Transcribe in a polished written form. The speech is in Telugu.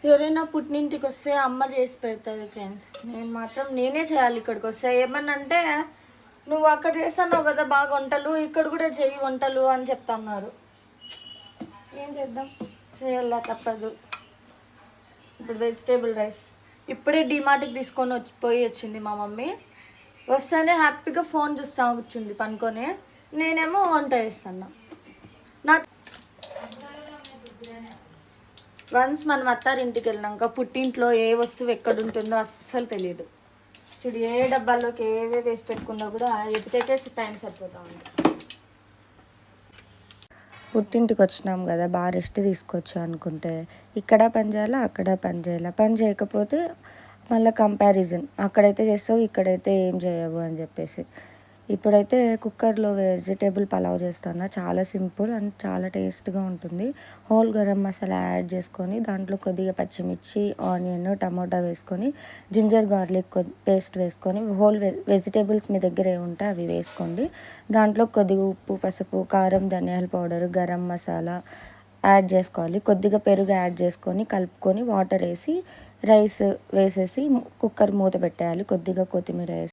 ఎవరైనా పుట్టినింటికి వస్తే అమ్మ చేసి పెడతాది ఫ్రెండ్స్. నేను మాత్రం నేనే చేయాలి ఇక్కడికి వస్తే. ఏమన్నంటే నువ్వు అక్కడ చేస్తున్నావు కదా బాగా వంటలు, ఇక్కడ కూడా చెయ్యి వంటలు అని చెప్తున్నారు. ఏం చేద్దాం, చేయాలా తప్పదు. ఇప్పుడు వెజిటేబుల్ రైస్ ఇప్పుడే డిమార్ట్కి తీసుకొని పోయి వచ్చింది మా మమ్మీ. వస్తేనే హ్యాపీగా ఫోన్ చూస్తా కూర్చుంది పనుకొని. నేనేమో వంట చేస్తున్నా. నా వన్స్ మనం అత్తారింటికి వెళ్ళినాక పుట్టింట్లో ఏ వస్తువు ఎక్కడుంటుందో అస్సలు తెలియదు. చూడు ఏ డబ్బాల్లోకి ఏవే వేసి పెట్టుకున్నా కూడా ఎప్పుడైతే టైం సరిపోతా ఉంది. పుట్టింటికి వచ్చినాం కదా, బాగా రెస్ట్ తీసుకోవచ్చు అనుకుంటే ఇక్కడ పని చేయాలా, అక్కడ పని చేయాలా, పని చేయకపోతే మళ్ళీ కంపారిజన్, అక్కడైతే చేస్తావు ఇక్కడైతే ఏం చేయవు అని చెప్పేసి. ఇప్పుడైతే కుక్కర్లో వెజిటేబుల్ పలావ్ చేస్తాను. చాలా సింపుల్ అండ్ చాలా టేస్ట్గా ఉంటుంది. హోల్ గరం మసాలా యాడ్ చేసుకొని దాంట్లో కొద్దిగా పచ్చిమిర్చి, ఆనియన్, టమోటా వేసుకొని జింజర్ గార్లిక్ పేస్ట్ వేసుకొని హోల్ వెజిటేబుల్స్ మీ దగ్గర ఏ ఉంటే అవి వేసుకోండి. దాంట్లో కొద్దిగా ఉప్పు, పసుపు, కారం, ధనియాల పౌడర్, గరం మసాలా యాడ్ చేసుకోవాలి. కొద్దిగా పెరుగు యాడ్ చేసుకొని కలుపుకొని వాటర్ వేసి రైస్ వేసేసి కుక్కర్ మూత పెట్టేయాలి. కొద్దిగా కొత్తిమీర వేసి